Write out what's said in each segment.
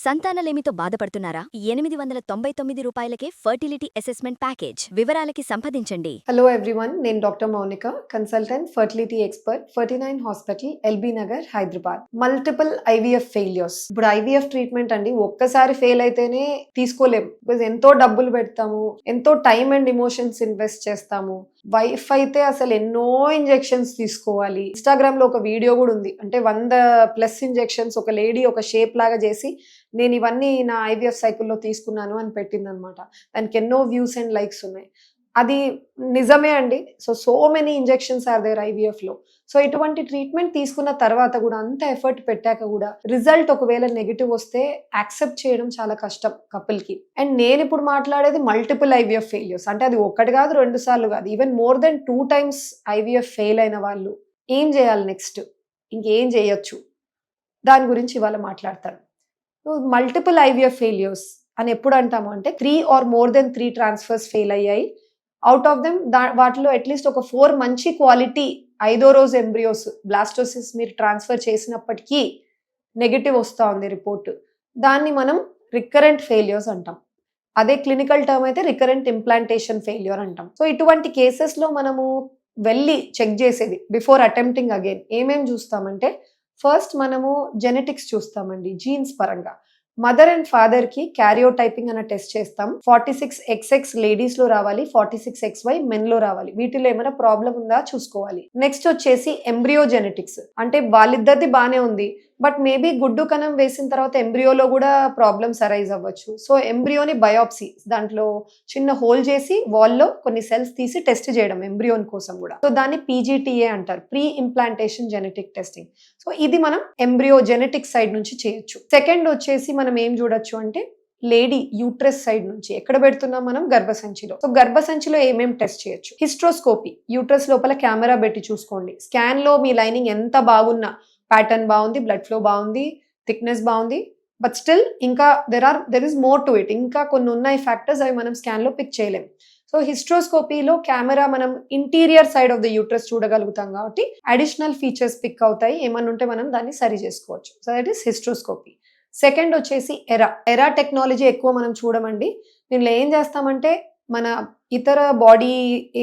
సంతానలేమితో బాధపడుతున్నారా? 899 రూపాయలకే fertility assessment package. వివరాలకి సంప్రదించండి. హలో ఎవ్రీవన్, నేను doctor Mounika, consultant fertility expert, 49 hospital, LB Nagar, Hyderabad. Multiple IVF failures. ఇప్పుడు ఐవీఎఫ్ ట్రీట్మెంట్ అండి, ఒక్కసారి ఫెయిల్ అయితేనే తీసుకోలేము. బికాజ్ ఎంతో డబ్బులు పెడతాము, ఎంతో టైం అండ్ ఇమోషన్స్ ఇన్వెస్ట్ చేస్తాము. వైఫ్ అయితే అసలు ఎన్నో ఇంజెక్షన్స్ తీసుకోవాలి. ఇన్స్టాగ్రామ్ లో ఒక వీడియో కూడా ఉంది, అంటే 100+ ఇంజెక్షన్స్ ఒక లేడీ ఒక షేప్ లాగా చేసి నేను ఇవన్నీ నా ఐవీఎఫ్ సైకిల్లో తీసుకున్నాను అని పెట్టింది అనమాట. దానికి ఎన్నో వ్యూస్ అండ్ లైక్స్ ఉన్నాయి. అది నిజమే అండి. So many injections are there IVF లో. సో ఇటువంటి ట్రీట్మెంట్ తీసుకున్న తర్వాత కూడా, అంత ఎఫర్ట్ పెట్టాక కూడా రిజల్ట్ ఒకవేళ నెగిటివ్ వస్తే యాక్సెప్ట్ చేయడం చాలా కష్టం కపుల్ కి. అండ్ నేను ఇప్పుడు మాట్లాడేది మల్టిపుల్ ఐవీఎఫ్ ఫెయిల్యూర్స్, అంటే అది ఒకటి కాదు, 2 సార్లు కాదు, even more than 2 times IVF fail అయిన వాళ్ళు ఏం చేయాలి నెక్స్ట్, ఇంకేం చేయొచ్చు, దాని గురించి ఇవాళ మాట్లాడతాను. మల్టిపుల్ ఐవీఎఫ్ ఫెయిల్యూర్స్ అని ఎప్పుడు అంటాము అంటే 3 or more than 3 transfers fail అయ్యాయి. అవుట్ ఆఫ్ దెమ్ వాటిలో అట్లీస్ట్ ఒక 4 మంచి క్వాలిటీ 5వ రోజు ఎంబ్రియోస్ బ్లాస్టోసిస్ మీరు ట్రాన్స్ఫర్ చేసినప్పటికీ నెగిటివ్ వస్తూ ఉంది రిపోర్ట్. దాన్ని మనం రికరెంట్ ఫెయిల్యూర్స్ అంటాం. అదే క్లినికల్ టర్మ్ అయితే రికరెంట్ ఇంప్లాంటేషన్ ఫెయిల్యూర్ అంటాం. సో ఇటువంటి కేసెస్లో మనము వెళ్ళి చెక్ చేసేది బిఫోర్ అటెంప్టింగ్ అగైన్ ఏమేం చూస్తామంటే, ఫస్ట్ మనము జెనెటిక్స్ చూస్తామండి. జీన్స్ పరంగా మదర్ అండ్ ఫాదర్ కి క్యారియోటైపింగ్ అనే టెస్ట్ చేస్తాం. 46XX లేడీస్ లో రావాలి, 46XY మెన్ లో రావాలి. వీటిలో ఏమైనా ప్రాబ్లం ఉందా చూసుకోవాలి. నెక్స్ట్ వచ్చేసి ఎంబ్రియో జెనెటిక్స్, అంటే వాళ్ళిద్దరిది బానే ఉంది, బట్ మేబీ గుడ్డు కణం వేసిన తర్వాత ఎంబ్రియోలో కూడా ప్రాబ్లమ్స్ అరైజ్ అవ్వచ్చు. సో ఎంబ్రియోని బయాప్సీ, దాంట్లో చిన్న హోల్ చేసి వాల్లో కొన్ని సెల్స్ తీసి టెస్ట్ చేయడం ఎంబ్రియోన్ కోసం కూడా. సో దాన్ని PGTA అంటారు, pre implantation genetic testing. So ఇది మనం ఎంబ్రియో జెనెటిక్ సైడ్ నుంచి చేయొచ్చు. సెకండ్ వచ్చేసి మనం ఏం చూడొచ్చు అంటే, లేడీ యూట్రస్ సైడ్ నుంచి ఎక్కడ పెడుతున్నాం మనం, గర్భసంచిలో. సో గర్భసంచిలో ఏమేం టెస్ట్ చేయొచ్చు, హిస్ట్రోస్కోపీ, యూట్రస్ లోపల కెమెరా పెట్టి చూసుకోండి. స్కాన్ లో మీ లైనింగ్ ఎంత బాగున్నా, ప్యాటర్న్ బాగుంది, బ్లడ్ ఫ్లో బాగుంది, థిక్నెస్ బాగుంది, బట్ స్టిల్ ఇంకా there is more to it, ఇంకా కొన్ని ఉన్నాయి ఫ్యాక్టర్స్, అవి మనం స్కాన్ లో పిక్ చేయలేం. సో హిస్ట్రోస్కోపీలో కెమెరా మనం interior side of the uterus చూడగలుగుతాం కాబట్టి అడిషనల్ ఫీచర్స్ పిక్ అవుతాయి, ఏమన్నా ఉంటే మనం దాన్ని సరి చేసుకోవచ్చు. So that is hysteroscopy. Second వచ్చేసి ఎరా టెక్నాలజీ ఎక్కువ మనం చూడమండి. దీనిలో ఏం చేస్తామంటే, మన ఇతర బాడీ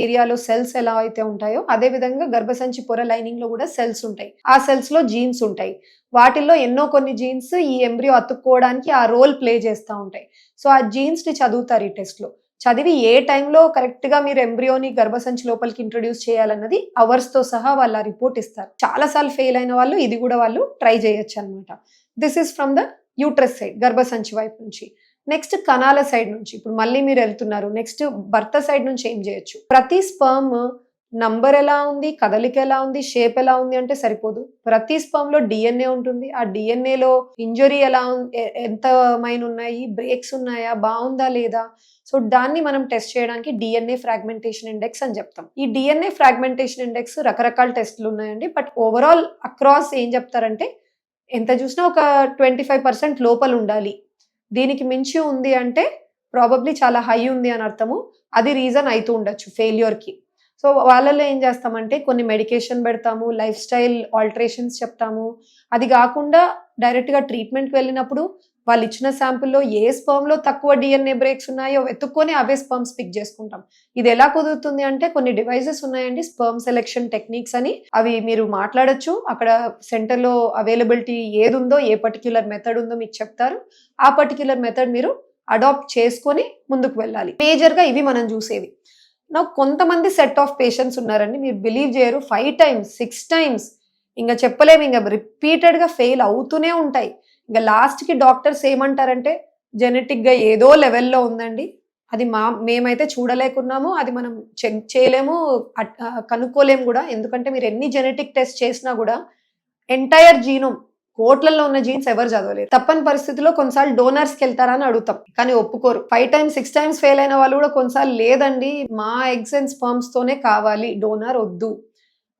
ఏరియాలో సెల్స్ ఎలా అయితే ఉంటాయో అదే విధంగా గర్భసంచి పొర లైనింగ్ లో కూడా సెల్స్ ఉంటాయి. ఆ సెల్స్ లో జీన్స్ ఉంటాయి. వాటిల్లో ఎన్నో కొన్ని జీన్స్ ఈ ఎంబ్రియో అతుక్కోవడానికి ఆ రోల్ ప్లే చేస్తూ ఉంటాయి. సో ఆ జీన్స్ ని చదువుతారు ఈ టెస్ట్ లో. చదివి ఏ టైంలో కరెక్ట్ గా మీరు ఎంబ్రియోని గర్భసంచి లోపలికి ఇంట్రొడ్యూస్ చేయాలన్నది అవర్స్ తో సహా వాళ్ళ రిపోర్ట్ ఇస్తారు. చాలా సార్లు ఫెయిల్ అయిన వాళ్ళు ఇది కూడా వాళ్ళు ట్రై చేయొచ్చు అనమాట. This is from the uterus side, గర్భసంచి వైపు నుంచి. నెక్స్ట్ కణాల సైడ్ నుంచి, ఇప్పుడు మళ్ళీ మీరు వెళ్తున్నారు, నెక్స్ట్ భర్త సైడ్ నుంచి ఏం చేయొచ్చు. ప్రతి స్పర్మ్ నంబర్ ఎలా ఉంది, కదలిక ఎలా ఉంది, షేప్ ఎలా ఉంది అంటే సరిపోదు. ప్రతి స్పర్మ్ లో DNA ఉంటుంది. ఆ డిఎన్ఏలో ఇంజరీ ఎలా ఉంది, ఎంత మైన్ ఉన్నాయి, బ్రేక్స్ ఉన్నాయా, బాగుందా లేదా. సో దాన్ని మనం టెస్ట్ చేయడానికి DNA ఫ్రాగ్మెంటేషన్ ఇండెక్స్ అని చెప్తాం. ఈ DNA ఫ్రాగ్మెంటేషన్ ఇండెక్స్ రకరకాల టెస్టులు ఉన్నాయండి, బట్ ఓవరాల్ అక్రాస్ ఏం చెప్తారంటే, ఎంత చూసినా ఒక 25% లోపల ఉండాలి. దీనికి మించి ఉంది అంటే ప్రాబబ్లీ చాలా హై ఉంది అని అర్థము. అది రీజన్ అవుతూ ఉండొచ్చు ఫెయిల్యూర్కి. సో వాళ్ళలో ఏం చేస్తామంటే, కొన్ని మెడికేషన్ పెడతాము, లైఫ్ స్టైల్ ఆల్టరేషన్స్ చెప్తాము. అది కాకుండా డైరెక్ట్గా ట్రీట్మెంట్కి వెళ్ళినప్పుడు వాళ్ళు ఇచ్చిన శాంపుల్లో ఏ స్పర్మ్లో తక్కువ DNA బ్రేక్స్ ఉన్నాయో వెతుక్కొని అవే స్పర్మ్స్ పిక్ చేసుకుంటాం. ఇది ఎలా కుదురుతుంది అంటే, కొన్ని డివైజెస్ ఉన్నాయండి, స్పర్మ్ సెలెక్షన్ టెక్నిక్స్ అని. అవి మీరు మాట్లాడొచ్చు, అక్కడ సెంటర్లో అవైలబిలిటీ ఏది ఉందో, ఏ పర్టిక్యులర్ మెథడ్ ఉందో మీకు చెప్తారు. ఆ పర్టిక్యులర్ మెథడ్ మీరు అడాప్ట్ చేసుకొని ముందుకు వెళ్ళాలి. మేజర్గా ఇవి మనం చూసేవి. నా కొంతమంది సెట్ ఆఫ్ పేషెంట్స్ ఉన్నారండి, మీరు బిలీవ్ చేయరు, 5 times 6 times ఇంకా చెప్పలేము, ఇంకా రిపీటెడ్గా ఫెయిల్ అవుతూనే ఉంటాయి. ఇంకా లాస్ట్కి డాక్టర్స్ ఏమంటారంటే, జెనెటిక్గా ఏదో లెవెల్లో ఉందండి, అది మేమైతే చూడలేకున్నాము, అది మనం చెక్ చేయలేము, కనుక్కోలేము కూడా. ఎందుకంటే మీరు ఎన్ని జెనెటిక్ టెస్ట్ చేసినా కూడా ఎంటైర్ జీనోమ్, కోట్లలో ఉన్న జీన్స్ ఎవరు చదవలేరు. తప్పని పరిస్థితిలో కొన్నిసార్లు డోనర్స్కి వెళ్తారా అని అడుగుతాం, కానీ ఒప్పుకోరు. 5 times 6 times ఫెయిల్ అయిన వాళ్ళు కూడా కొన్నిసార్లు లేదండి, మా ఎగ్స్ అండ్ స్పర్మ్స్ తోనే కావాలి, డోనర్ వద్దు.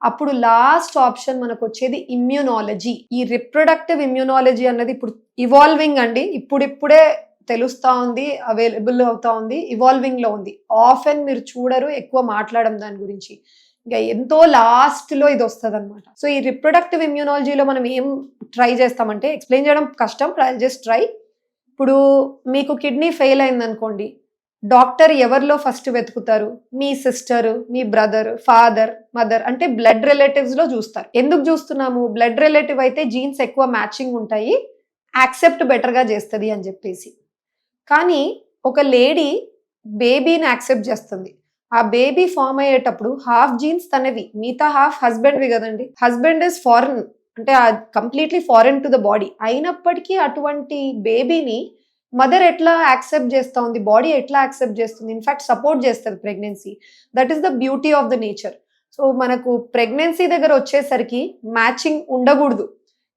అప్పుడు లాస్ట్ ఆప్షన్ మనకు వచ్చేది ఇమ్యూనాలజీ. ఈ రిప్రొడక్టివ్ ఇమ్యూనాలజీ అన్నది ఇప్పుడు ఇవాల్వింగ్ అండి, ఇప్పుడిప్పుడే తెలుస్తా ఉంది, అవైలబుల్ అవుతా ఉంది, ఇవాల్వింగ్ లో ఉంది. ఆఫెన్ మీరు చూడరు, ఎక్కువ మాట్లాడడం దాని గురించి. ఇంకా ఎంతో లాస్ట్ లో ఇది వస్తుంది అనమాట. సో ఈ రిప్రొడక్టివ్ ఇమ్యూనాలజీలో మనం ఏం ట్రై చేస్తామంటే, ఎక్స్ప్లెయిన్ చేయడం కష్టం, జస్ట్ ట్రై. ఇప్పుడు మీకు కిడ్నీ ఫెయిల్ అయిందనుకోండి, డాక్టర్ ఎవరిలో ఫస్ట్ వెతుకుతారు? మీ సిస్టర్, మీ బ్రదర్, ఫాదర్, మదర్, అంటే బ్లడ్ రిలేటివ్స్ లో చూస్తారు. ఎందుకు చూస్తున్నాము? బ్లడ్ రిలేటివ్ అయితే జీన్స్ ఎక్కువ మ్యాచింగ్ ఉంటాయి, యాక్సెప్ట్ బెటర్ గా చేస్తుంది అని చెప్పేసి. కానీ ఒక లేడీ బేబీని యాక్సెప్ట్ చేస్తుంది. ఆ బేబీ ఫామ్ అయ్యేటప్పుడు హాఫ్ జీన్స్ తనవి, మిగతా హాఫ్ హస్బెండ్వి కదండి. హస్బెండ్ ఇస్ ఫారెన్, అంటే completely foreign to the body. అయినప్పటికీ అటువంటి బేబీని మదర్ ఎట్లా యాక్సెప్ట్ చేస్తూ ఉంది, బాడీ ఎట్లా యాక్సెప్ట్ చేస్తుంది, ఇన్ఫాక్ట్ సపోర్ట్ చేస్తుంది pregnancy. That is the beauty of the nature. So మనకు ప్రెగ్నెన్సీ దగ్గర వచ్చేసరికి మ్యాచింగ్ ఉండకూడదు.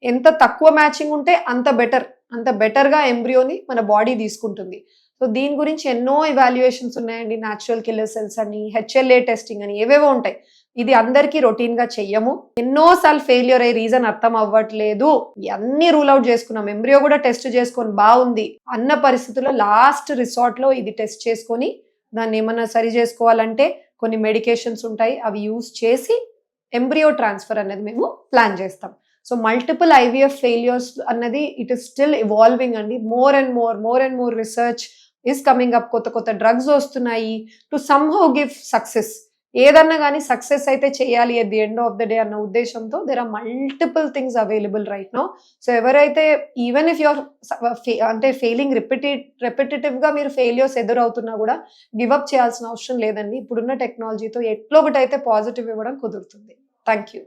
ఎంత తక్కువ మ్యాచింగ్ ఉంటే అంత బెటర్, అంత బెటర్గా ఎంబ్రియోని మన బాడీ తీసుకుంటుంది. సో దీని గురించి ఎన్నో ఇవాల్యుయేషన్స్ ఉన్నాయండి. న్యాచురల్ కిల్లర్ సెల్స్ అని, HLA టెస్టింగ్ అని, ఏవేవో ఉంటాయి. ఇది అందరికీ రొటీన్ గా చెయ్యము. ఎన్నోసార్లు ఫెయిల్యూర్ అయ్యే రీజన్ అర్థం అవ్వట్లేదు, అన్ని రూల్ అవుట్ చేసుకున్నాం, ఎంబ్రియో కూడా టెస్ట్ చేసుకొని బాగుంది అన్న పరిస్థితుల్లో లాస్ట్ రిసార్ట్ లో ఇది టెస్ట్ చేసుకొని దాన్ని ఏమన్నా సరి చేసుకోవాలంటే కొన్ని మెడికేషన్స్ ఉంటాయి, అవి యూజ్ చేసి ఎంబ్రియో ట్రాన్స్ఫర్ అనేది మేము ప్లాన్ చేస్తాం. సో మల్టిపుల్ IVF ఫెయిల్యూర్స్ అన్నది ఇట్ ఇస్ స్టిల్ ఇవాల్వింగ్ అండి. More and more research is coming up. కొత్త డ్రగ్స్ వస్తున్నాయి టు సమ్హౌ గివ్ సక్సెస్. ఏదన్నా కానీ సక్సెస్ అయితే చేయాలి at the end of the day అన్న ఉద్దేశంతో there are multiple things available right now. So ఎవరైతే ఈవెన్ ఇఫ్ యువర్ అంటే ఫెయిలింగ్ రెపిటేటివ్ గా మీరు ఫెయిల్యూర్స్ ఎదురవుతున్నా కూడా గివప్ చేయాల్సిన అవసరం లేదండి. ఇప్పుడున్న టెక్నాలజీతో ఎట్లో ఒకటి అయితే పాజిటివ్ ఇవ్వడం కుదురుతుంది. Thank you.